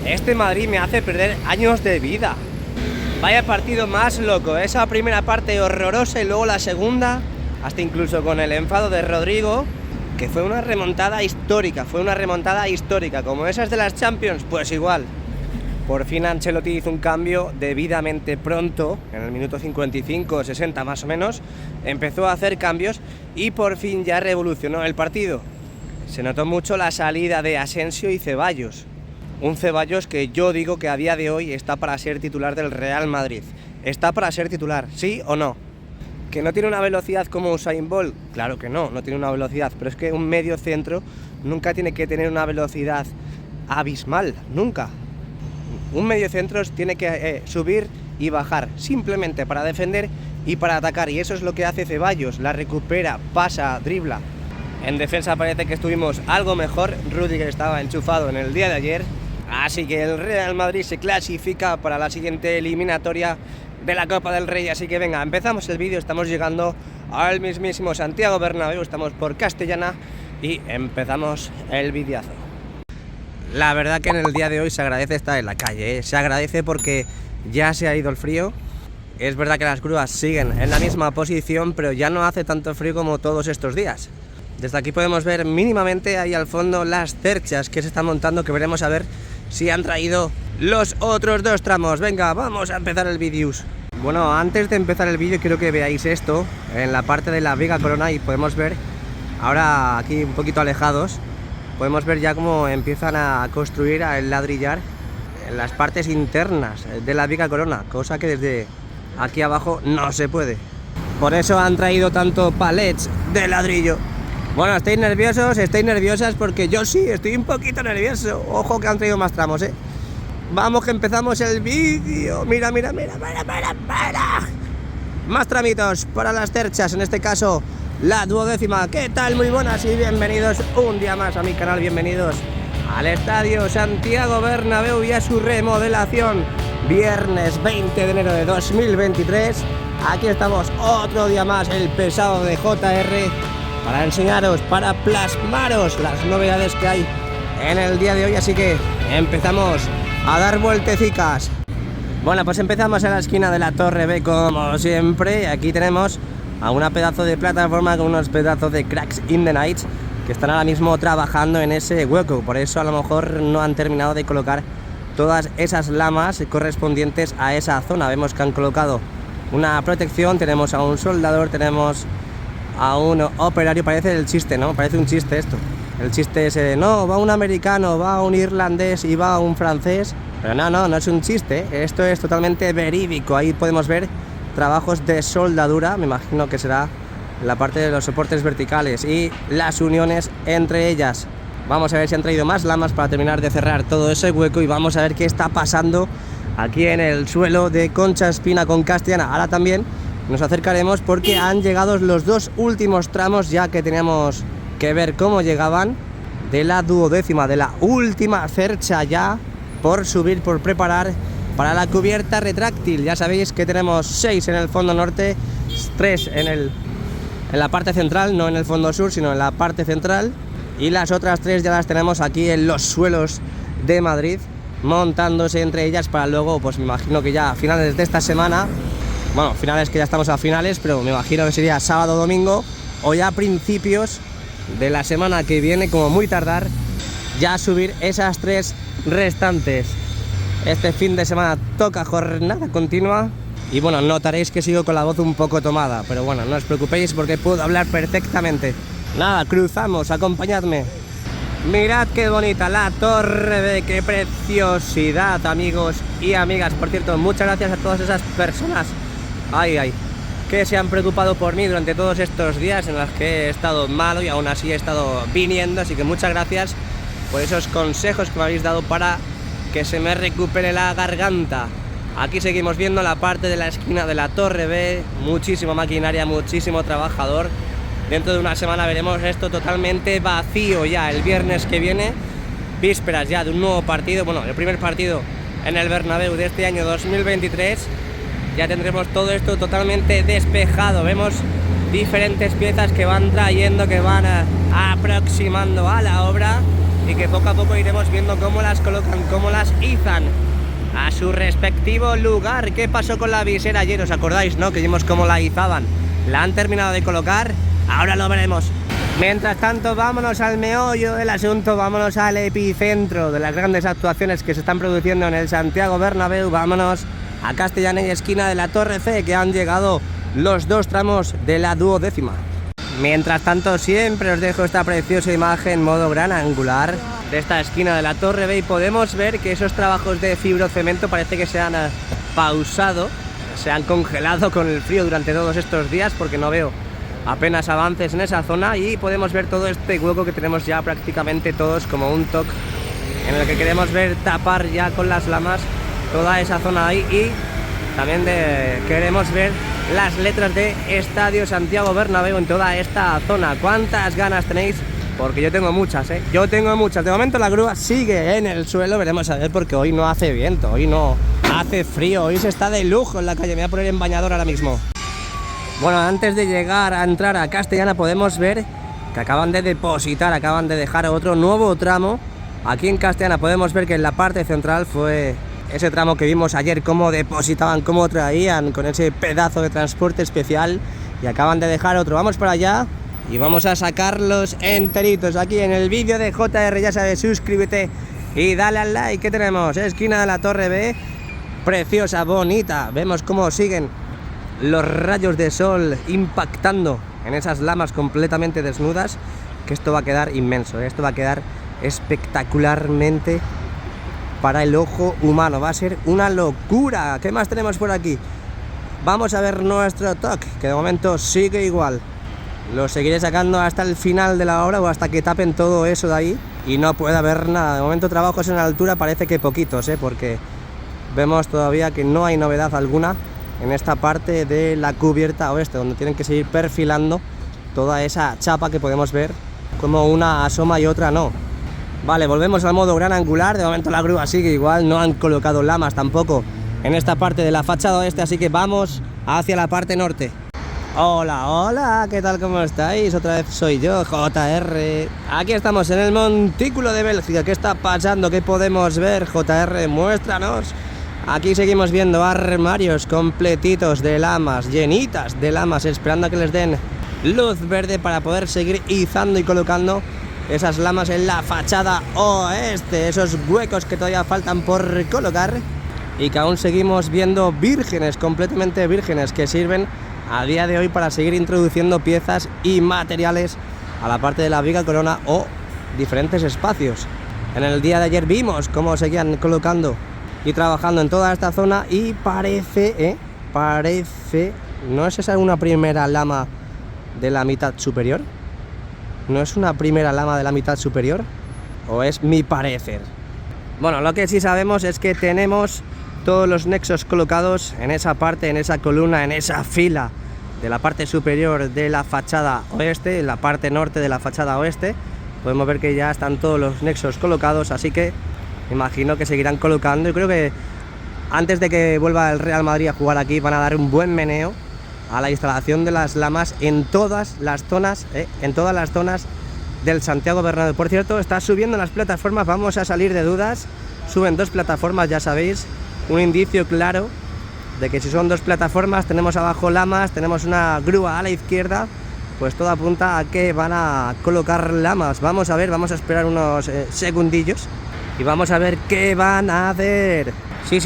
Este Madrid me hace perder años de vida. Vaya partido más loco, esa primera parte horrorosa y luego la segunda, hasta incluso con el enfado de Rodrigo, que fue una remontada histórica, como esas de las Champions, pues igual. Por fin Ancelotti hizo un cambio debidamente pronto, en el minuto 55 o 60 más o menos, empezó a hacer cambios y por fin ya revolucionó el partido. Se notó mucho la salida de Asensio y Ceballos. Un Ceballos que yo digo que a día de hoy está para ser titular del Real Madrid. Está para ser titular, ¿sí o no? ¿Que no tiene una velocidad como Usain Bolt? Claro que no tiene una velocidad, pero es que un medio centro nunca tiene que tener una velocidad abismal, nunca. Un medio centro tiene que subir y bajar, simplemente para defender y para atacar, y eso es lo que hace Ceballos, la recupera, pasa, dribla. En defensa parece que estuvimos algo mejor, Rüdiger estaba enchufado en el día de ayer. Así que el Real Madrid se clasifica para la siguiente eliminatoria de la Copa del Rey. Así que venga, empezamos el vídeo, estamos llegando al mismísimo Santiago Bernabéu, estamos por Castellana y empezamos el videazo. La verdad que en el día de hoy se agradece estar en la calle, ¿eh? Se agradece porque ya se ha ido el frío. Es verdad que las grúas siguen en la misma posición, pero ya no hace tanto frío como todos estos días. Desde aquí podemos ver mínimamente ahí al fondo las cerchas que se están montando, que veremos a ver si han traído los otros dos tramos. Venga, vamos a empezar el vídeo. Bueno, antes de empezar el vídeo quiero que veáis esto en la parte de la viga corona y podemos ver, ahora aquí un poquito alejados, podemos ver ya cómo empiezan a construir, a ladrillar en las partes internas de la viga corona, cosa que desde aquí abajo no se puede. Por eso han traído tanto palets de ladrillo. Bueno, ¿estáis nerviosos? ¿Estáis nerviosas? Porque yo sí, estoy un poquito nervioso. Ojo que han traído más tramos, ¿eh? Vamos que empezamos el vídeo. Mira. Más tramitos para las cerchas, en este caso la 12ª. ¿Qué tal? Muy buenas y bienvenidos un día más a mi canal. Bienvenidos al Estadio Santiago Bernabéu y a su remodelación. Viernes 20 de enero de 2023. Aquí estamos otro día más, el pesado de JR, para enseñaros, para plasmaros las novedades que hay en el día de hoy. Así que empezamos a dar vueltecicas. Bueno, pues empezamos en la esquina de la Torre B como siempre. Aquí tenemos a una pedazo de plataforma con unos pedazos de cracks in the night que están ahora mismo trabajando en ese hueco. Por eso a lo mejor no han terminado de colocar todas esas lamas correspondientes a esa zona. Vemos que han colocado una protección, tenemos a un soldador, tenemos a un operario. Parece el chiste, ¿no? Parece un chiste esto. El chiste es, no, va un americano, va un irlandés y va un francés. Pero no es un chiste, esto es totalmente verídico. Ahí podemos ver trabajos de soldadura, me imagino que será la parte de los soportes verticales y las uniones entre ellas. Vamos a ver si han traído más lamas para terminar de cerrar todo ese hueco y vamos a ver qué está pasando aquí en el suelo de Concha Espina con Castellana. Ahora también nos acercaremos porque han llegado los dos últimos tramos, ya que teníamos que ver cómo llegaban, de la 12ª, de la última cercha ya por subir, por preparar para la cubierta retráctil. Ya sabéis que tenemos 6 en el fondo norte, 3 en la parte central, no en el fondo sur, sino en la parte central, y las otras 3 ya las tenemos aquí en los suelos de Madrid, montándose entre ellas para luego, pues me imagino que ya a finales de esta semana, bueno, finales que ya estamos a finales, pero me imagino que sería sábado, domingo, o ya a principios de la semana que viene, como muy tardar, ya subir esas 3 restantes. Este fin de semana toca jornada continua y bueno, notaréis que sigo con la voz un poco tomada, pero bueno, no os preocupéis porque puedo hablar perfectamente. Nada, cruzamos, acompañadme. Mirad qué bonita la Torre B, qué preciosidad, amigos y amigas. Por cierto, muchas gracias a todas esas personas que se han preocupado por mí durante todos estos días en los que he estado malo y aún así he estado viniendo. Así que muchas gracias por esos consejos que me habéis dado para que se me recupere la garganta. Aquí seguimos viendo la parte de la esquina de la Torre B, muchísima maquinaria, muchísimo trabajador. Dentro de una semana veremos esto totalmente vacío ya. El viernes que viene, vísperas ya de un nuevo partido, bueno, el primer partido en el Bernabéu de este año 2023. Ya tendremos todo esto totalmente despejado. Vemos diferentes piezas que van trayendo, que van aproximando a la obra. y que poco a poco iremos viendo cómo las colocan, cómo las izan a su respectivo lugar. ¿Qué pasó con la visera ayer? ¿Os acordáis, no? Que vimos cómo la izaban. La han terminado de colocar, ahora lo veremos. Mientras tanto, vámonos al meollo del asunto, vámonos al epicentro de las grandes actuaciones que se están produciendo en el Santiago Bernabéu. Vámonos a Castellana y esquina de la Torre C, que han llegado los dos tramos de la 12ª. Mientras tanto, siempre os dejo esta preciosa imagen modo gran angular de esta esquina de la Torre B, y podemos ver que esos trabajos de fibrocemento parece que se han pausado, se han congelado con el frío durante todos estos días, porque no veo apenas avances en esa zona, y podemos ver todo este hueco que tenemos ya prácticamente todos como un TOC, en el que queremos ver tapar ya con las lamas toda esa zona ahí, y también queremos ver las letras de Estadio Santiago Bernabéu en toda esta zona. ¿Cuántas ganas tenéis? Porque yo tengo muchas, yo tengo muchas. De momento la grúa sigue en el suelo, veremos a ver, porque hoy no hace viento, hoy no hace frío, hoy se está de lujo en la calle. Me voy a poner en bañador ahora mismo. Bueno, antes de llegar a entrar a Castellana podemos ver que acaban de depositar, acaban de dejar otro nuevo tramo. Aquí en Castellana podemos ver que en la parte central fue ese tramo que vimos ayer, cómo depositaban, cómo traían con ese pedazo de transporte especial, y acaban de dejar otro. Vamos para allá y vamos a sacarlos enteritos aquí en el vídeo de JR. Ya sabes, suscríbete y dale al like. ¿Qué tenemos? Esquina de la Torre B, preciosa, bonita. Vemos cómo siguen los rayos de sol impactando en esas lamas completamente desnudas, que esto va a quedar inmenso, esto va a quedar espectacularmente para el ojo humano, va a ser una locura. ¿Qué más tenemos por aquí? Vamos a ver nuestro TOC, que de momento sigue igual. Lo seguiré sacando hasta el final de la obra o hasta que tapen todo eso de ahí y no pueda haber nada. De momento trabajos en altura parece que poquitos, porque vemos todavía que no hay novedad alguna en esta parte de la cubierta oeste, donde tienen que seguir perfilando toda esa chapa que podemos ver, como una asoma y otra no. Vale, volvemos al modo gran angular. De momento la grúa sigue igual, no han colocado lamas tampoco en esta parte de la fachada oeste, así que vamos hacia la parte norte. Hola, hola, ¿qué tal? ¿Cómo estáis? Otra vez soy yo, JR. Aquí estamos en el Montículo de Bélgica. ¿Qué está pasando? ¿Qué podemos ver, JR? Muéstranos. Aquí seguimos viendo armarios completitos de lamas, llenitas de lamas, esperando a que les den luz verde para poder seguir izando y colocando esas lamas en la fachada oeste, esos huecos que todavía faltan por colocar y que aún seguimos viendo vírgenes, completamente vírgenes, que sirven a día de hoy para seguir introduciendo piezas y materiales a la parte de la viga corona o diferentes espacios. En el día de ayer vimos cómo seguían colocando y trabajando en toda esta zona, y parece, ¿no es esa una primera lama de la mitad superior? ¿No es una primera lama de la mitad superior? ¿O es mi parecer? Bueno, lo que sí sabemos es que tenemos todos los nexos colocados en esa parte, en esa columna, en esa fila de la parte superior de la fachada oeste, en la parte norte de la fachada oeste. Podemos ver que ya están todos los nexos colocados, así que imagino que seguirán colocando. Y creo que antes de que vuelva el Real Madrid a jugar aquí van a dar un buen meneo a la instalación de las lamas en todas las zonas, del Santiago Bernabéu. Por cierto, está subiendo las plataformas, vamos a salir de dudas. Suben dos plataformas, ya sabéis, un indicio claro de que si son dos plataformas, tenemos abajo lamas, tenemos una grúa a la izquierda, pues todo apunta a que van a colocar lamas. Vamos a ver, vamos a esperar unos segundillos y vamos a ver qué van a hacer. Sí,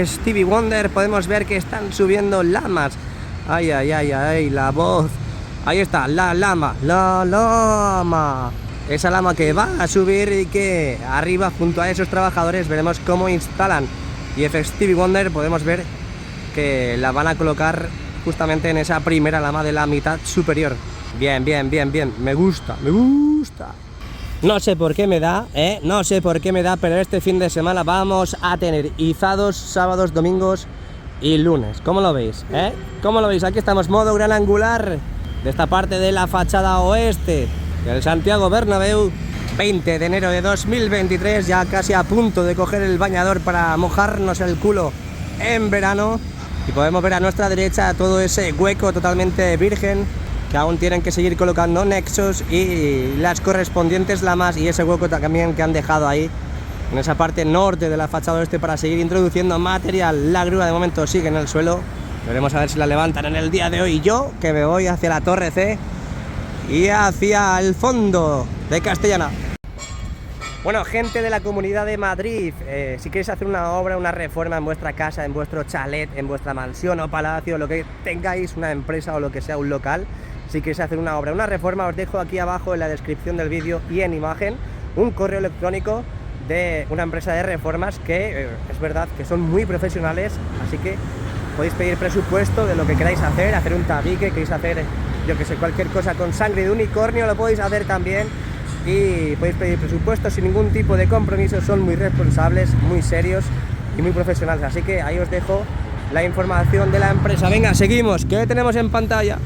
Stevie Wonder, podemos ver que están subiendo lamas. Ay, la voz. Ahí está, la lama. Esa lama que va a subir y que arriba, junto a esos trabajadores, veremos cómo instalan. Y Stevie Wonder, podemos ver que la van a colocar justamente en esa primera lama de la mitad superior. Bien, me gusta. No sé por qué me da, pero este fin de semana vamos a tener izados sábados, domingos y lunes. ¿Cómo lo veis? ¿Cómo lo veis? Aquí estamos, modo gran angular de esta parte de la fachada oeste del Santiago Bernabéu, 20 de enero de 2023, ya casi a punto de coger el bañador para mojarnos el culo en verano. Y podemos ver a nuestra derecha todo ese hueco totalmente virgen que aún tienen que seguir colocando nexos y las correspondientes lamas y ese hueco también que han dejado ahí en esa parte norte de la fachada oeste para seguir introduciendo material. La grúa de momento sigue en el suelo, veremos a ver si la levantan en el día de hoy. Yo que me voy hacia la Torre C y hacia el fondo de Castellana. Bueno, gente de la Comunidad de Madrid, si queréis hacer una obra, una reforma en vuestra casa, en vuestro chalet, en vuestra mansión o palacio, lo que tengáis, una empresa o lo que sea, un local, si queréis hacer una obra, una reforma, os dejo aquí abajo en la descripción del vídeo y en imagen un correo electrónico de una empresa de reformas que es verdad que son muy profesionales, así que podéis pedir presupuesto de lo que queráis hacer un tabique, queréis hacer, yo que sé, cualquier cosa con sangre de unicornio, lo podéis hacer también y podéis pedir presupuesto sin ningún tipo de compromiso, son muy responsables, muy serios y muy profesionales, así que ahí os dejo la información de la empresa. Venga, seguimos, ¿qué tenemos en pantalla?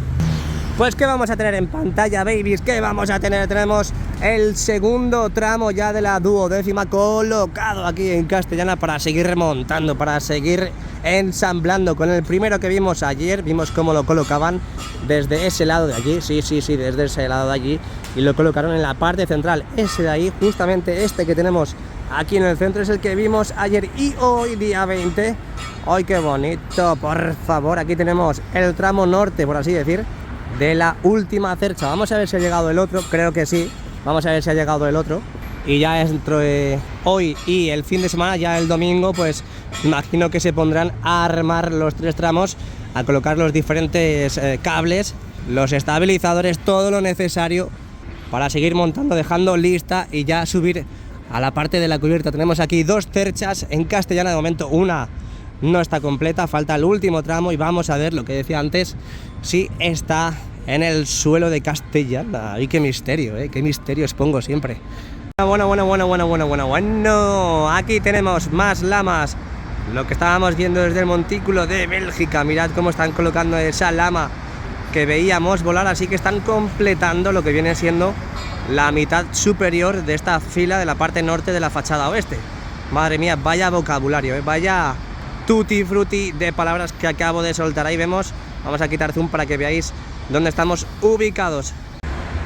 Pues ¿qué vamos a tener en pantalla, babies? ¿Qué vamos a tener? Tenemos el segundo tramo ya de la 12ª colocado aquí en Castellana para seguir remontando, para seguir ensamblando. Con el primero que vimos ayer, vimos cómo lo colocaban desde ese lado de allí, sí, desde ese lado de allí, y lo colocaron en la parte central. Ese de ahí, justamente este que tenemos aquí en el centro, es el que vimos ayer y hoy, día 20. ¡Ay, qué bonito! Por favor, aquí tenemos el tramo norte, por así decir, de la última cercha. Vamos a ver si ha llegado el otro, creo que sí. Vamos a ver si ha llegado el otro. Y ya entre hoy y el fin de semana, ya el domingo, pues imagino que se pondrán a armar los 3 tramos, a colocar los diferentes cables, los estabilizadores, todo lo necesario para seguir montando, dejando lista y ya subir a la parte de la cubierta. Tenemos aquí 2 cerchas en Castellana, de momento una no está completa, falta el último tramo y vamos a ver lo que decía antes, si está en el suelo de Castellana. Y qué misterio, qué misterio os pongo siempre. Bueno, aquí tenemos más lamas, lo que estábamos viendo desde el montículo de Bélgica. Mirad cómo están colocando esa lama que veíamos volar, así que están completando lo que viene siendo la mitad superior de esta fila de la parte norte de la fachada oeste. Madre mía, vaya vocabulario, vaya tutti frutti de palabras que acabo de soltar. Ahí vemos, vamos a quitar zoom para que veáis dónde estamos ubicados.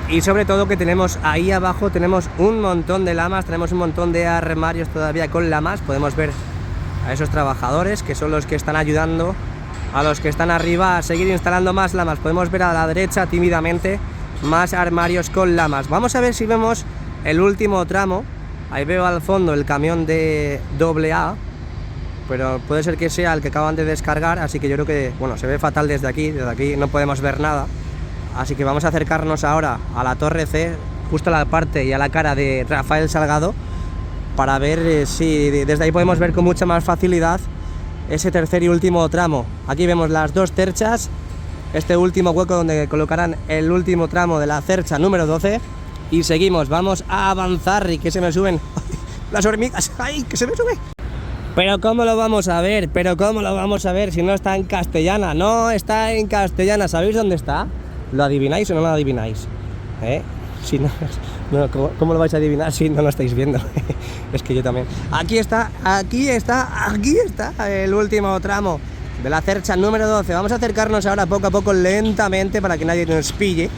Y sobre todo que tenemos ahí abajo, tenemos un montón de lamas, tenemos un montón de armarios todavía con lamas. Podemos ver a esos trabajadores que son los que están ayudando a los que están arriba a seguir instalando más lamas. Podemos ver a la derecha tímidamente más armarios con lamas. Vamos a ver si vemos el último tramo. Ahí veo al fondo el camión de AA, pero puede ser que sea el que acaban de descargar, así que yo creo que, bueno, se ve fatal desde aquí no podemos ver nada. Así que vamos a acercarnos ahora a la Torre C, justo a la parte y a la cara de Rafael Salgado, para ver si desde ahí podemos ver con mucha más facilidad ese tercer y último tramo. Aquí vemos las 2 cerchas, este último hueco donde colocarán el último tramo de la cercha número 12. Y seguimos, vamos a avanzar y que se me suben las hormigas. ¡Ay, que se me sube! Pero ¿cómo lo vamos a ver? Si no está en Castellana. No está en Castellana. ¿Sabéis dónde está? ¿Lo adivináis o no lo adivináis? Si no, ¿cómo lo vais a adivinar si no lo estáis viendo? Es que yo también. Aquí está el último tramo de la cercha número 12. Vamos a acercarnos ahora poco a poco, lentamente, para que nadie nos pille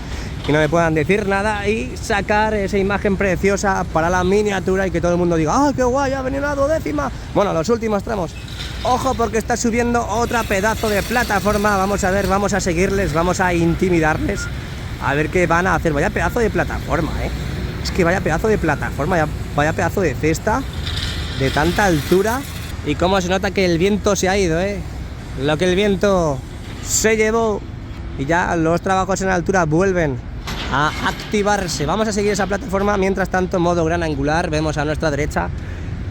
y no me puedan decir nada, y sacar esa imagen preciosa para la miniatura y que todo el mundo diga: ¡ah, qué guay, ha venido la 12ª! Bueno, los últimos tramos. Ojo, porque está subiendo otra pedazo de plataforma. Vamos a ver, vamos a seguirles, vamos a intimidarles, a ver qué van a hacer. Vaya pedazo de plataforma, es que vaya pedazo de plataforma, vaya pedazo de cesta de tanta altura. Y cómo se nota que el viento se ha ido, lo que el viento se llevó, y ya los trabajos en altura vuelven a activarse. Vamos a seguir esa plataforma. Mientras tanto, modo gran angular, vemos a nuestra derecha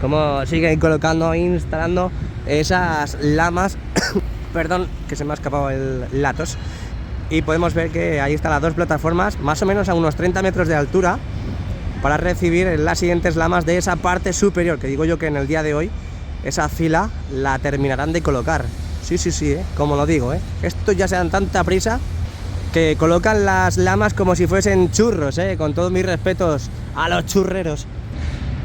cómo siguen colocando, instalando esas lamas. Perdón, que se me ha escapado la tos. Y podemos ver que ahí están las 2 plataformas, más o menos a unos 30 metros de altura, para recibir las siguientes lamas de esa parte superior, que digo yo que en el día de hoy esa fila la terminarán de colocar. Sí, como lo digo, Estos ya se dan tanta prisa que colocan las lamas como si fuesen churros, con todos mis respetos a los churreros.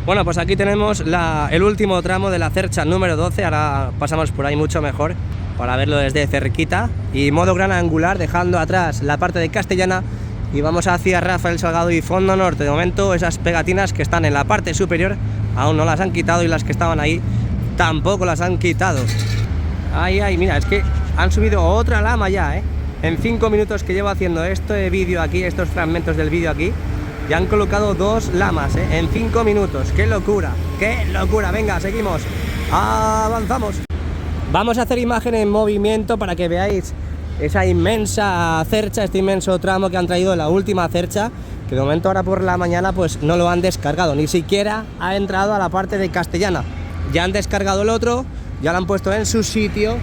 Bueno, pues aquí tenemos el último tramo de la cercha número 12, ahora pasamos por ahí mucho mejor. para verlo desde cerquita. Y modo gran angular, dejando atrás la parte de Castellana. Y vamos hacia Rafael Salgado y Fondo Norte. De momento esas pegatinas que están en la parte superior aún no las han quitado, y las que estaban ahí tampoco las han quitado. Ay, ay, mira, es que han subido otra lama ya, En 5 minutos que llevo haciendo este vídeo aquí, estos fragmentos del vídeo aquí, ya han colocado 2 lamas, en 5 minutos. ¡Qué locura! ¡Qué locura! Venga, seguimos. Avanzamos. Vamos a hacer imagen en movimiento para que veáis esa inmensa cercha, este inmenso tramo que han traído, la última cercha, que de momento ahora por la mañana pues no lo han descargado, ni siquiera ha entrado a la parte de Castellana. Ya han descargado el otro, ya lo han puesto en su sitio,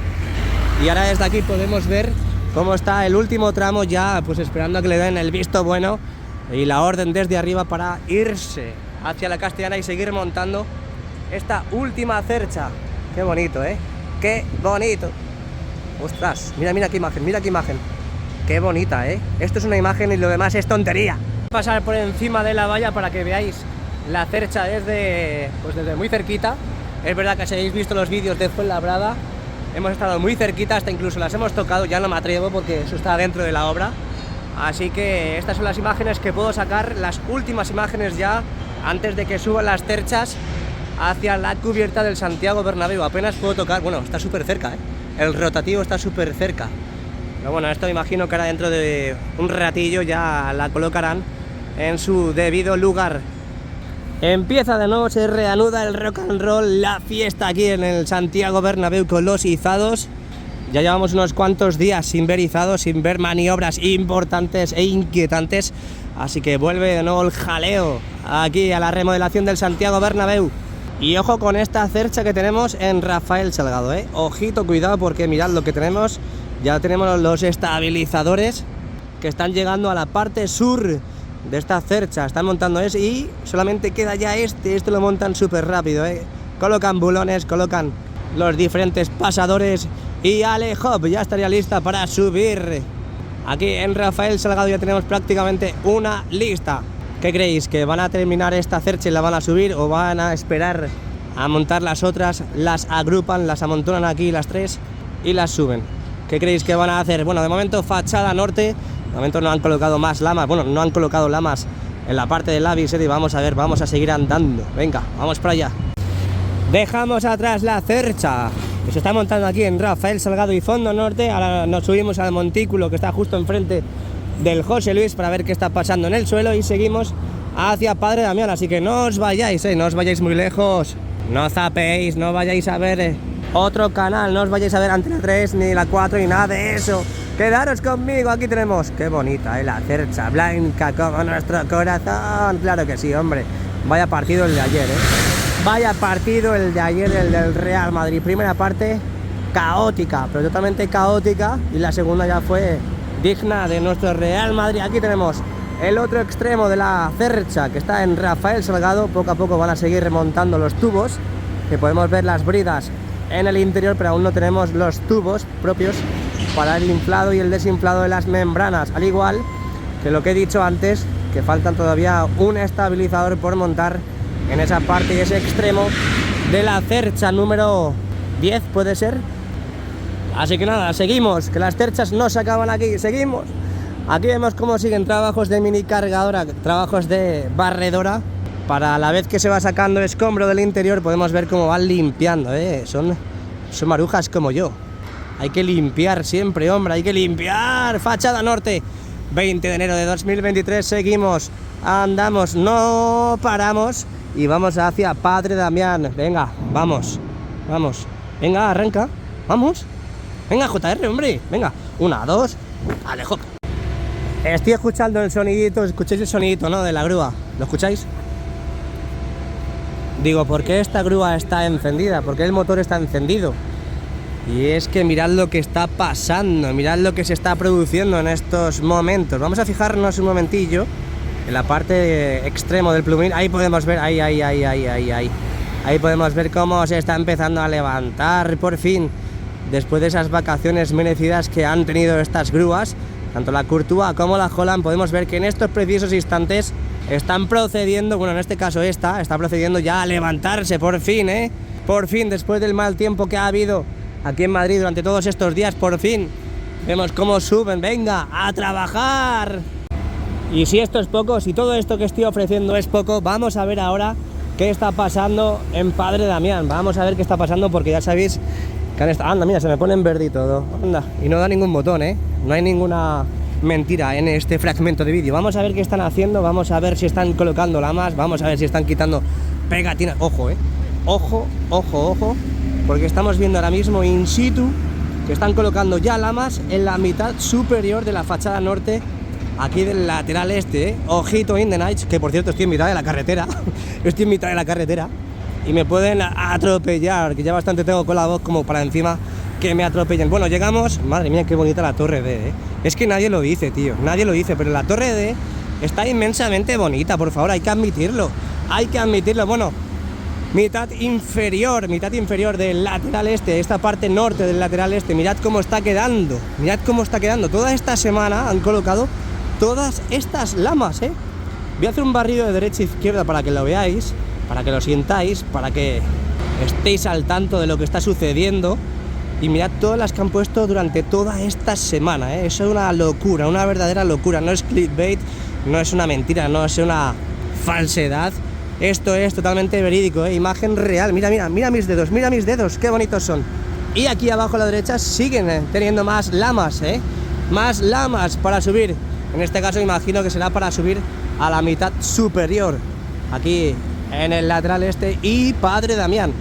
y ahora desde aquí podemos ver cómo está el último tramo, ya pues esperando a que le den el visto bueno y la orden desde arriba para irse hacia la Castellana y seguir montando esta última cercha. Qué bonito, qué bonito. Ostras, mira, mira qué imagen, qué bonita, Esto es una imagen y lo demás es tontería. Voy a pasar por encima de la valla para que veáis la cercha desde muy cerquita. Es verdad que si habéis visto los vídeos de Fuenlabrada, hemos estado muy cerquita, hasta incluso las hemos tocado, ya no me atrevo porque eso está dentro de la obra. Así que estas son las imágenes que puedo sacar, las últimas imágenes ya, antes de que suban las cerchas hacia la cubierta del Santiago Bernabéu. Apenas puedo tocar, bueno, está súper cerca, El rotativo está súper cerca. Pero bueno, esto imagino que ahora dentro de un ratillo ya la colocarán en su debido lugar. Empieza de nuevo, se reanuda el rock and roll, la fiesta aquí en el Santiago Bernabéu con los izados. Ya llevamos unos cuantos días sin ver izados, sin ver maniobras importantes e inquietantes. Así que vuelve de nuevo el jaleo aquí a la remodelación del Santiago Bernabéu. Y ojo con esta cercha que tenemos en Rafael Salgado, Ojito, cuidado, porque mirad lo que tenemos. Ya tenemos los estabilizadores que están llegando a la parte sur de esta cercha. Están montando eso y solamente queda ya este lo montan súper rápido, Colocan bulones, colocan los diferentes pasadores y Alejop ya estaría lista para subir. Aquí en Rafael Salgado ya tenemos prácticamente una lista. ¿Qué creéis? ¿Que van a terminar esta cercha y la van a subir, o van a esperar a montar las otras, las agrupan, las amontonan aquí las 3 y las suben? ¿Qué creéis que van a hacer? Bueno, de momento fachada norte, de momento no han colocado más lamas, bueno, no han colocado lamas en la parte del Avis, y vamos a ver, vamos a seguir andando. Venga, vamos para allá. Dejamos atrás la cercha que se está montando aquí en Rafael Salgado y Fondo Norte. Ahora nos subimos al montículo que está justo enfrente del José Luis para ver qué está pasando en el suelo, y seguimos hacia Padre Damián. Así que no os vayáis, no os vayáis muy lejos, no zapéis, no vayáis a ver otro canal, no os vayáis a ver Antena 3 ni la 4 ni nada de eso. Quedaros conmigo, aquí tenemos, qué bonita, la cercha blanca como nuestro corazón. Claro que sí, hombre, vaya partido el de ayer, Vaya partido el de ayer, el del Real Madrid. Primera parte caótica, pero totalmente caótica, y la segunda ya fue digna de nuestro Real Madrid. Aquí tenemos el otro extremo de la cercha que está en Rafael Salgado. Poco a poco van a seguir remontando los tubos, que podemos ver las bridas en el interior, pero aún no tenemos los tubos propios para el inflado y el desinflado de las membranas, al igual que lo que he dicho antes, que faltan todavía un estabilizador por montar en esa parte y ese extremo de la cercha número 10, puede ser. Así que nada, seguimos, que las cerchas no se acaban aquí, seguimos. Aquí vemos cómo siguen trabajos de mini cargadora, trabajos de barredora. Para la vez que se va sacando el escombro del interior, podemos ver cómo van limpiando, son marujas como yo. Hay que limpiar siempre, hombre, hay que limpiar. Fachada norte, 20 de enero de 2023, seguimos, andamos, no paramos y vamos hacia Padre Damián. Venga, vamos, vamos, venga, arranca, vamos. Venga, JR, hombre, venga, 1, 2, Alejo. Estoy escuchando el sonidito, escucháis el sonidito, ¿no? De la grúa, ¿lo escucháis? Digo, ¿por qué esta grúa está encendida? ¿Por qué el motor está encendido? Y es que mirad lo que está pasando, mirad lo que se está produciendo en estos momentos. Vamos a fijarnos un momentillo en la parte extremo del plumín. Ahí podemos ver, ahí podemos ver cómo se está empezando a levantar por fin, después de esas vacaciones merecidas que han tenido estas grúas, tanto la Courtois como la Holland. Podemos ver que en estos precisos instantes están procediendo, bueno, en este caso está procediendo ya a levantarse por fin, por fin, después del mal tiempo que ha habido aquí en Madrid durante todos estos días, por fin vemos cómo suben. ¡Venga, a trabajar! Y si esto es poco, si todo esto que estoy ofreciendo es poco, vamos a ver ahora qué está pasando en Padre Damián. Vamos a ver qué está pasando, porque ya sabéis que han estado... Anda, mira, se me pone en verde y todo. Anda, y no da ningún botón, ¿eh? No hay ninguna mentira en este fragmento de vídeo. Vamos a ver qué están haciendo, vamos a ver si están colocando lamas, vamos a ver si están quitando pegatinas. Ojo, ojo, ojo, ojo, porque estamos viendo ahora mismo in situ que están colocando ya lamas en la mitad superior de la fachada norte, aquí del lateral este, Ojito in the night, que por cierto estoy en mitad de la carretera. Estoy en mitad de la carretera y me pueden atropellar, que ya bastante tengo con la voz como para encima que me atropellen. Bueno, llegamos, madre mía, qué bonita la Torre D, Es que nadie lo dice, tío, nadie lo dice, pero la Torre D está inmensamente bonita, por favor, hay que admitirlo, bueno, mitad inferior del lateral este, esta parte norte del lateral este, mirad cómo está quedando, toda esta semana han colocado todas estas lamas, Voy a hacer un barrido de derecha a izquierda para que lo veáis, para que lo sintáis, para que estéis al tanto de lo que está sucediendo. Y mirad todas las que han puesto durante toda esta semana, Eso es una locura, una verdadera locura. No es clickbait, no es una mentira, no es una falsedad. Esto es totalmente verídico, Imagen real. Mira mis dedos, qué bonitos son. Y aquí abajo a la derecha siguen teniendo más lamas, Más lamas para subir. En este caso imagino que será para subir a la mitad superior, aquí en el lateral este y Padre Damián.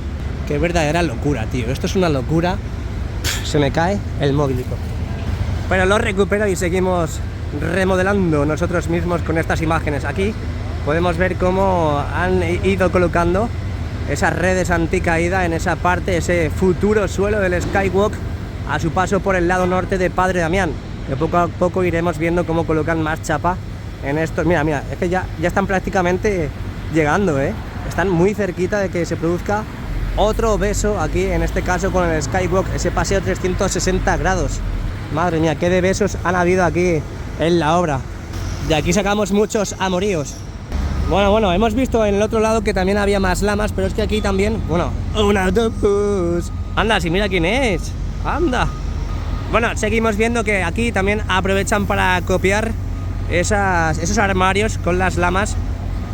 Qué verdadera locura, tío. Esto es una locura. Se me cae el móvilico. Pero lo recupero y seguimos remodelando nosotros mismos con estas imágenes. Aquí podemos ver cómo han ido colocando esas redes anticaída en esa parte, ese futuro suelo del Skywalk a su paso por el lado norte de Padre Damián. Que poco a poco iremos viendo cómo colocan más chapa en estos. Mira, es que ya están prácticamente llegando, Están muy cerquita de que se produzca otro beso aquí, en este caso con el Skywalk, ese paseo 360 grados. Madre mía, qué de besos han habido aquí en la obra. De aquí sacamos muchos amoríos. Bueno, hemos visto en el otro lado que también había más lamas, pero es que aquí también, un autobús. Anda, si mira quién es, anda. Bueno, seguimos viendo que aquí también aprovechan para copiar esos armarios con las lamas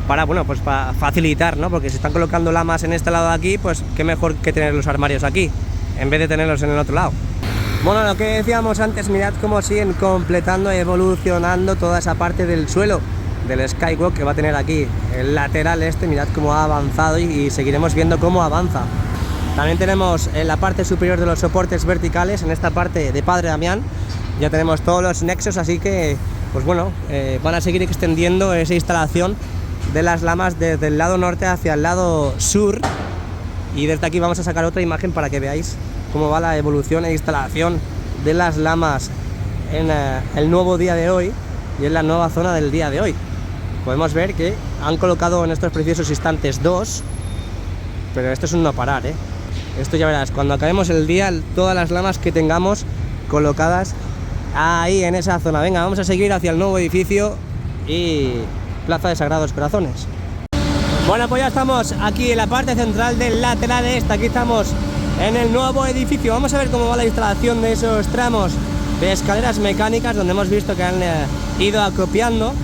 para, pues para facilitar, Porque si están colocando lamas en este lado de aquí, pues qué mejor que tener los armarios aquí, en vez de tenerlos en el otro lado. Bueno, lo que decíamos antes, mirad cómo siguen completando, evolucionando toda esa parte del suelo del Skywalk que va a tener aquí el lateral este. Mirad cómo ha avanzado y seguiremos viendo cómo avanza. También tenemos en la parte superior de los soportes verticales, en esta parte de Padre Damián, ya tenemos todos los nexos, así que, pues bueno, van a seguir extendiendo esa instalación de las lamas desde el lado norte hacia el lado sur. Y desde aquí vamos a sacar otra imagen para que veáis cómo va la evolución e instalación de las lamas en el nuevo día de hoy y en la nueva zona del día de hoy. Podemos ver que han colocado en estos preciosos instantes 2, pero esto es un no parar, Esto ya verás, cuando acabemos el día, todas las lamas que tengamos colocadas ahí en esa zona. Venga, vamos a seguir hacia el nuevo edificio y Plaza de Sagrados Corazones. Bueno, pues ya estamos aquí en la parte central del lateral este. Aquí estamos en el nuevo edificio. Vamos a ver cómo va la instalación de esos tramos de escaleras mecánicas, donde hemos visto que han ido acopiando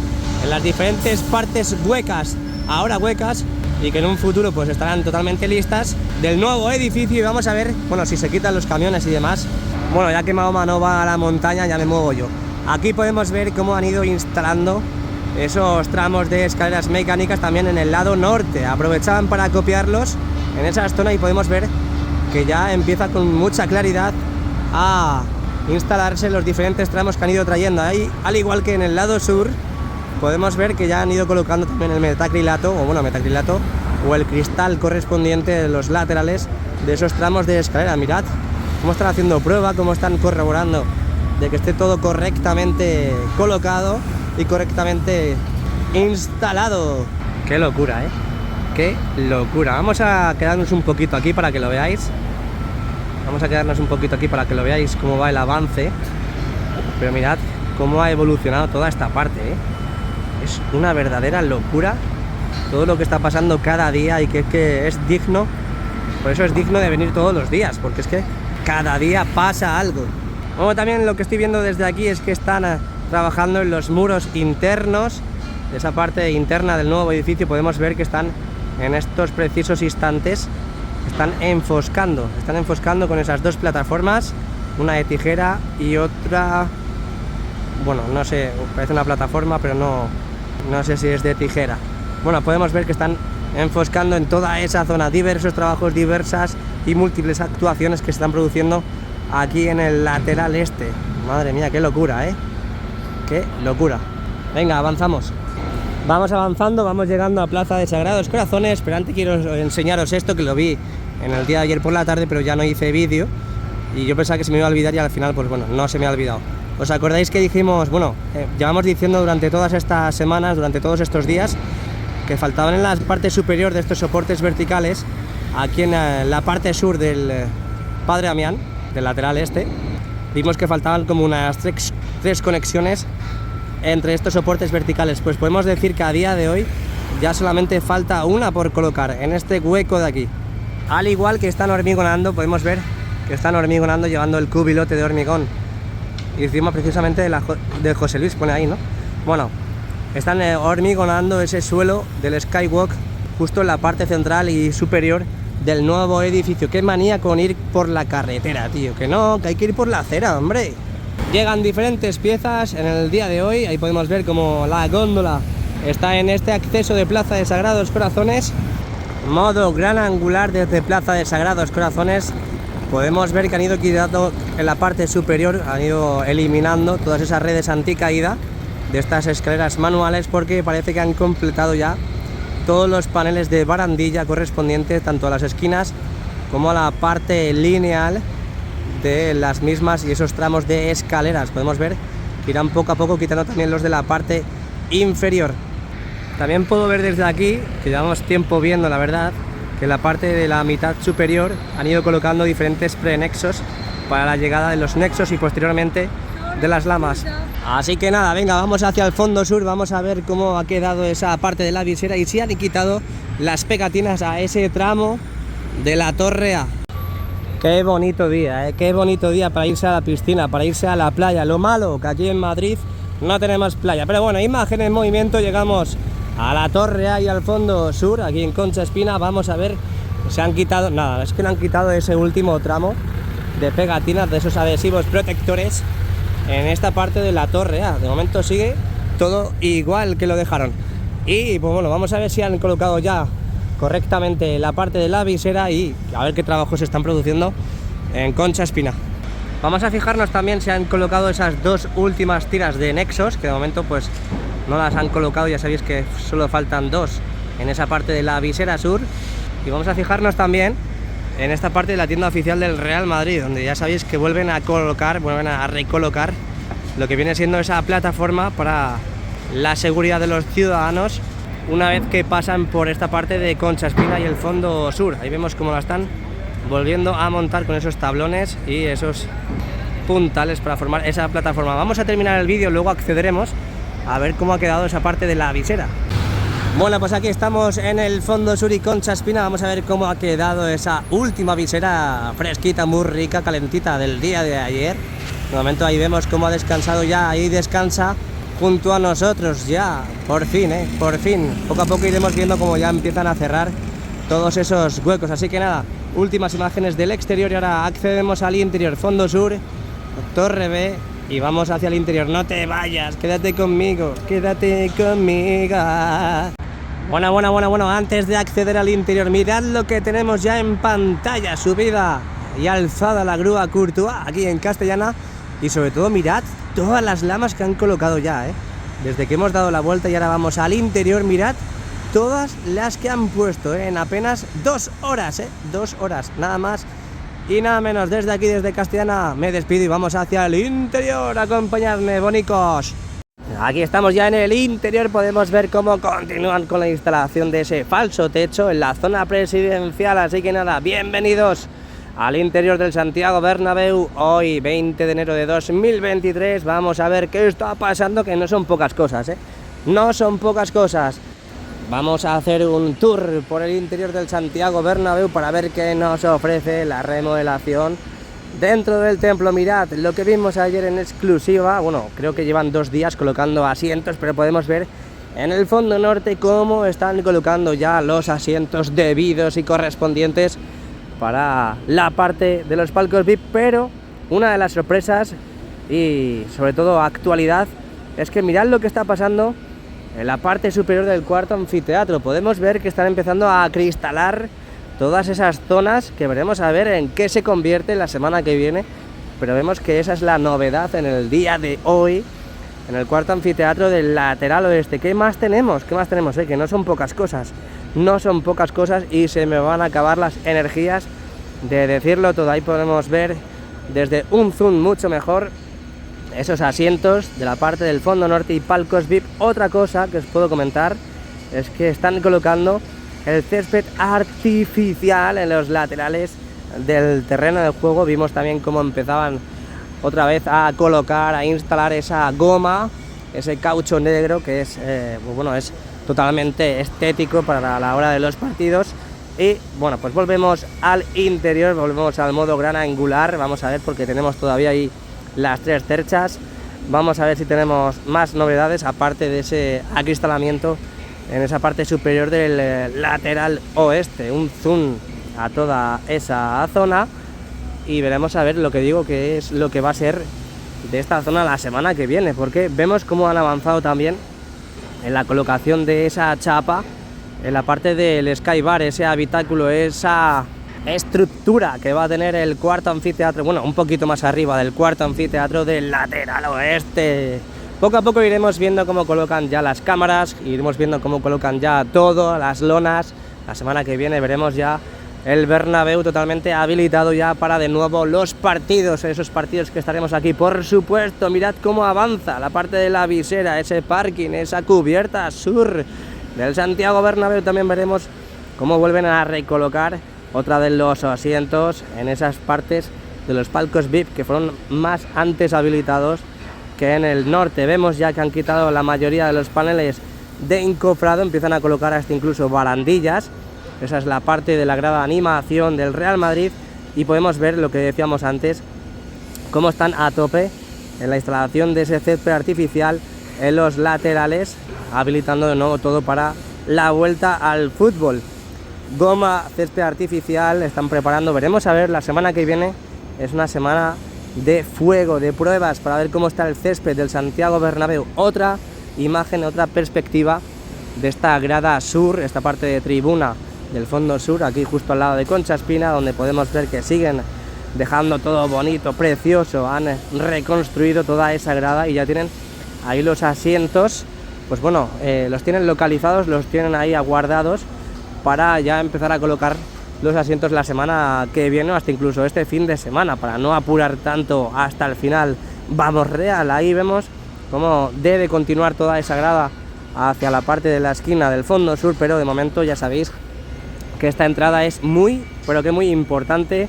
en las diferentes partes huecas, ahora huecas, y que en un futuro pues estarán totalmente listas, del nuevo edificio. Y vamos a ver, bueno, si se quitan los camiones y demás. Bueno, ya que Mahoma no va a la montaña, ya me muevo yo. Aquí podemos ver cómo han ido instalando esos tramos de escaleras mecánicas también en el lado norte. Aprovechaban para copiarlos en esa zona y podemos ver que ya empieza con mucha claridad a instalarse los diferentes tramos que han ido trayendo ahí. Al igual que en el lado sur, podemos ver que ya han ido colocando también el metacrilato, o el cristal correspondiente de los laterales de esos tramos de escalera. Mirad cómo están haciendo prueba, cómo están corroborando de que esté todo correctamente colocado y correctamente instalado. Qué locura, qué locura. Vamos a quedarnos un poquito aquí para que lo veáis. Cómo va el avance. Pero mirad cómo ha evolucionado toda esta parte, Es una verdadera locura todo lo que está pasando cada día, y que es digno. Por eso es digno de venir todos los días, porque es que cada día pasa algo. Como también lo que estoy viendo desde aquí es que están trabajando en los muros internos, de esa parte interna del nuevo edificio. Podemos ver que están en estos precisos instantes, están enfoscando con esas dos plataformas, una de tijera y otra, bueno, no sé, parece una plataforma, pero no sé si es de tijera. Bueno, podemos ver que están enfoscando en toda esa zona, diversos trabajos, diversas y múltiples actuaciones que se están produciendo aquí en el lateral este. Madre mía, qué locura, qué locura. Venga, avanzamos. Vamos avanzando, vamos llegando a Plaza de Sagrados Corazones, pero antes quiero enseñaros esto, que lo vi en el día de ayer por la tarde, pero ya no hice vídeo y yo pensaba que se me iba a olvidar y al final, pues bueno, no se me ha olvidado. ¿Os acordáis que dijimos, bueno, llevamos diciendo durante todas estas semanas, durante todos estos días, que faltaban en la parte superior de estos soportes verticales, aquí en la parte sur del Padre Damián, del lateral este, vimos que faltaban como unas tres conexiones entre estos soportes verticales? Pues podemos decir que a día de hoy ya solamente falta una por colocar en este hueco de aquí. Al igual que están hormigonando, podemos ver que están hormigonando llevando el cubilote de hormigón y encima precisamente de José Luis, pone ahí, ¿no? Bueno, están hormigonando ese suelo del Skywalk justo en la parte central y superior del nuevo edificio. Qué manía con ir por la carretera, tío, que no, que hay que ir por la acera, hombre. Llegan diferentes piezas en el día de hoy. Ahí podemos ver como la góndola está en este acceso de Plaza de Sagrados Corazones, modo gran angular desde Plaza de Sagrados Corazones. Podemos ver que han ido quitando en la parte superior, han ido eliminando todas esas redes anticaída de estas escaleras manuales, porque parece que han completado ya todos los paneles de barandilla correspondientes tanto a las esquinas como a la parte lineal de las mismas y esos tramos de escaleras. Podemos ver que irán poco a poco quitando también los de la parte inferior. También puedo ver desde aquí, que llevamos tiempo viendo, la verdad, que en la parte de la mitad superior han ido colocando diferentes prenexos para la llegada de los nexos y posteriormente de las lamas. Así que nada, venga, vamos hacia el fondo sur, vamos a ver cómo ha quedado esa parte de la visera y si han quitado las pegatinas a ese tramo de la Torre A. Qué bonito día, qué bonito día para irse a la piscina, para irse a la playa. Lo malo que aquí en Madrid no tenemos playa, pero bueno, imagen en movimiento. Llegamos a la Torre A y al fondo sur, aquí en Concha Espina. Vamos a ver, se han quitado, nada, es que le han quitado ese último tramo de pegatinas, de esos adhesivos protectores en esta parte de la Torre A. De momento sigue todo igual que lo dejaron. Y pues bueno, vamos a ver si han colocado ya correctamente la parte de la visera y a ver qué trabajos se están produciendo en Concha Espina. Vamos a fijarnos también si han colocado esas dos últimas tiras de nexos, que de momento pues no las han colocado. Ya sabéis que solo faltan dos en esa parte de la visera sur. Y vamos a fijarnos también en esta parte de la tienda oficial del Real Madrid, donde ya sabéis que vuelven a recolocar lo que viene siendo esa plataforma para la seguridad de los ciudadanos una vez que pasan por esta parte de Concha Espina y el fondo sur. Ahí vemos cómo la están volviendo a montar con esos tablones y esos puntales para formar esa plataforma. Vamos a terminar el vídeo, luego accederemos a ver cómo ha quedado esa parte de la visera. Bueno, pues aquí estamos en el fondo sur y Concha Espina. Vamos a ver cómo ha quedado esa última visera fresquita, muy rica, calentita del día de ayer. De momento ahí vemos cómo ha descansado ya, ahí descansa junto a nosotros ya, por fin, por fin. Poco a poco iremos viendo cómo ya empiezan a cerrar todos esos huecos. Así que nada, últimas imágenes del exterior y ahora accedemos al interior, fondo sur, Torre B, y vamos hacia el interior. No te vayas, quédate conmigo, quédate conmigo. Bueno, antes de acceder al interior, mirad lo que tenemos ya en pantalla, subida y alzada la grúa Courtois aquí en Castellana. Y sobre todo mirad todas las lamas que han colocado ya, desde que hemos dado la vuelta y ahora vamos al interior. Mirad todas las que han puesto, en apenas 2 horas, 2 horas, nada más y nada menos. Desde aquí, desde Castellana, me despido y vamos hacia el interior. Acompañadme, bonicos. Aquí estamos ya en el interior, podemos ver cómo continúan con la instalación de ese falso techo en la zona presidencial. Así que nada, bienvenidos al interior del Santiago Bernabéu, hoy 20 de enero de 2023. Vamos a ver qué está pasando, que no son pocas cosas, no son pocas cosas. Vamos a hacer un tour por el interior del Santiago Bernabéu para ver qué nos ofrece la remodelación dentro del templo. Mirad lo que vimos ayer en exclusiva. Bueno, creo que llevan 2 días colocando asientos, pero podemos ver en el fondo norte cómo están colocando ya los asientos debidos y correspondientes para la parte de los palcos VIP. Pero una de las sorpresas y sobre todo actualidad es que mirad lo que está pasando en la parte superior del cuarto anfiteatro. Podemos ver que están empezando a cristalar todas esas zonas que veremos a ver en qué se convierte la semana que viene, pero vemos que esa es la novedad en el día de hoy en el cuarto anfiteatro del lateral oeste. ¿Qué más tenemos? ¿Qué más tenemos? Que no son pocas cosas, no son pocas cosas y se me van a acabar las energías de decirlo todo. Ahí podemos ver desde un zoom mucho mejor esos asientos de la parte del fondo norte y palcos VIP. Otra cosa que os puedo comentar es que están colocando el césped artificial en los laterales del terreno de juego. Vimos también cómo empezaban otra vez a colocar, a instalar esa goma, ese caucho negro que es, bueno, es totalmente estético para la hora de los partidos. Y bueno, pues volvemos al interior, volvemos al modo gran angular. Vamos a ver, porque tenemos todavía ahí las 3 cerchas. Vamos a ver si tenemos más novedades aparte de ese acristalamiento en esa parte superior del lateral oeste. Un zoom a toda esa zona y veremos a ver lo que digo, que es lo que va a ser de esta zona la semana que viene, porque vemos cómo han avanzado también en la colocación de esa chapa en la parte del Skybar, ese habitáculo, esa estructura que va a tener el cuarto anfiteatro, bueno, un poquito más arriba del cuarto anfiteatro del lateral oeste. Poco a poco iremos viendo cómo colocan ya las cámaras, iremos viendo cómo colocan ya todo, las lonas. La semana que viene veremos ya el Bernabéu totalmente habilitado ya para de nuevo los partidos, esos partidos que estaremos aquí, por supuesto. Mirad cómo avanza la parte de la visera, ese parking, esa cubierta sur del Santiago Bernabéu. También veremos cómo vuelven a recolocar otra de los asientos en esas partes de los palcos VIP que fueron más antes habilitados que en el norte. Vemos ya que han quitado la mayoría de los paneles de encofrado, empiezan a colocar hasta incluso barandillas. Esa es la parte de la grada de animación del Real Madrid y podemos ver lo que decíamos antes, cómo están a tope en la instalación de ese césped artificial en los laterales, habilitando de nuevo todo para la vuelta al fútbol. Goma, césped artificial, están preparando. Veremos a ver, la semana que viene es una semana de fuego, de pruebas para ver cómo está el césped del Santiago Bernabéu. Otra imagen, otra perspectiva de esta grada sur, esta parte de tribuna del fondo sur, aquí justo al lado de Concha Espina, donde podemos ver que siguen dejando todo bonito, precioso. Han reconstruido toda esa grada y ya tienen ahí los asientos, pues bueno, los tienen localizados, los tienen ahí aguardados para ya empezar a colocar los asientos la semana que viene o hasta incluso este fin de semana, para no apurar tanto hasta el final. Vamos Real, ahí vemos cómo debe continuar toda esa grada hacia la parte de la esquina del fondo sur, pero de momento ya sabéis que esta entrada es muy, pero que muy importante.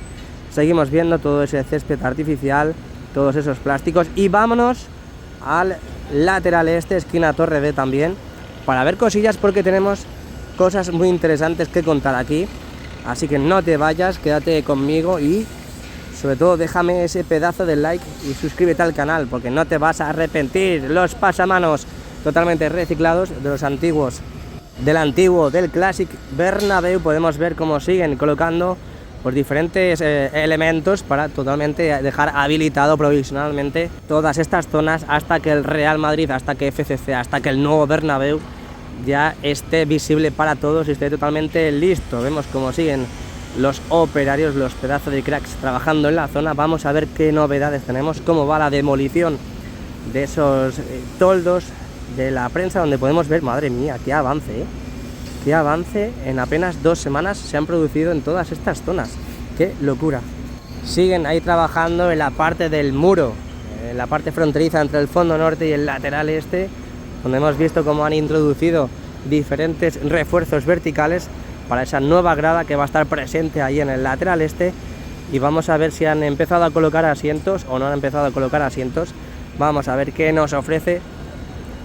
Seguimos viendo todo ese césped artificial, todos esos plásticos, y vámonos al lateral este, esquina Torre B también, para ver cosillas, porque tenemos cosas muy interesantes que contar aquí. Así que no te vayas, quédate conmigo y sobre todo déjame ese pedazo de like y suscríbete al canal, porque no te vas a arrepentir. Los pasamanos totalmente reciclados de los antiguos, del Classic Bernabéu. Podemos ver cómo siguen colocando pues diferentes elementos para totalmente dejar habilitado provisionalmente todas estas zonas hasta que el Real Madrid, hasta que FCC, hasta que el nuevo Bernabéu ya esté visible para todos y esté totalmente listo. Vemos cómo siguen los operarios, los pedazos de cracks trabajando en la zona. Vamos a ver qué novedades tenemos, cómo va la demolición de esos toldos de la prensa, donde podemos ver, madre mía, qué avance, qué avance en apenas 2 semanas se han producido en todas estas zonas. Qué locura. Siguen ahí trabajando en la parte del muro, en la parte fronteriza entre el fondo norte y el lateral este, donde hemos visto cómo han introducido diferentes refuerzos verticales para esa nueva grada que va a estar presente ahí en el lateral este. Y vamos a ver si han empezado a colocar asientos o no han empezado a colocar asientos. Vamos a ver qué nos ofrece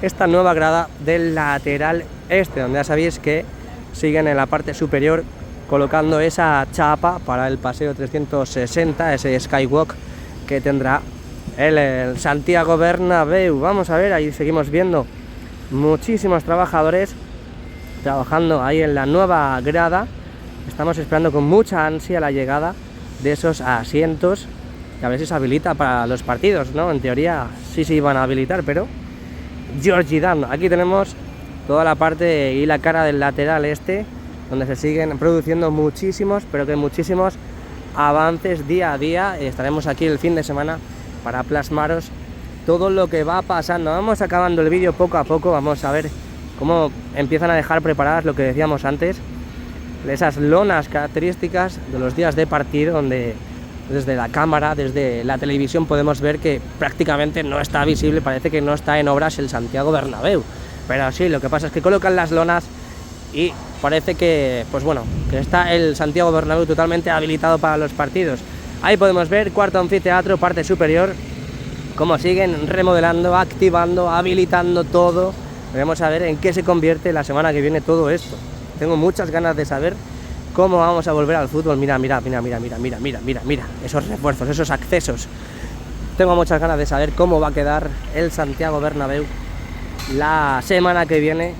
esta nueva grada del lateral este, donde ya sabéis que siguen en la parte superior colocando esa chapa para el paseo 360, ese skywalk que tendrá el Santiago Bernabéu. Vamos a ver, ahí seguimos viendo muchísimos trabajadores trabajando ahí en la nueva grada. Estamos esperando con mucha ansia la llegada de esos asientos y a ver si se habilita para los partidos, ¿no? En teoría sí se iban a habilitar, pero Georgie Dan. Aquí tenemos toda la parte y la cara del lateral este, donde se siguen produciendo muchísimos, pero que muchísimos avances día a día. Estaremos aquí el fin de semana para plasmaros todo lo que va pasando. Vamos acabando el vídeo poco a poco, vamos a ver cómo empiezan a dejar preparadas lo que decíamos antes, esas lonas características de los días de partido, donde desde la cámara, desde la televisión podemos ver que prácticamente no está visible, parece que no está en obras el Santiago Bernabéu, pero sí, lo que pasa es que colocan las lonas y parece que, pues bueno, que está el Santiago Bernabéu totalmente habilitado para los partidos. Ahí podemos ver cuarto anfiteatro, parte superior, cómo siguen remodelando, activando, habilitando todo. Veremos a ver en qué se convierte la semana que viene todo esto. Tengo muchas ganas de saber cómo vamos a volver al fútbol. Mira esos refuerzos, esos accesos. Tengo muchas ganas de saber cómo va a quedar el Santiago Bernabéu la semana que viene,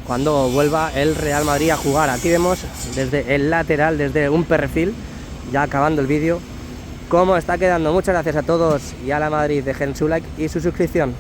cuando vuelva el Real Madrid a jugar. Aquí vemos desde el lateral, desde un perfil, ya acabando el vídeo, cómo está quedando. Muchas gracias a todos y a la Madrid, dejen su like y su suscripción.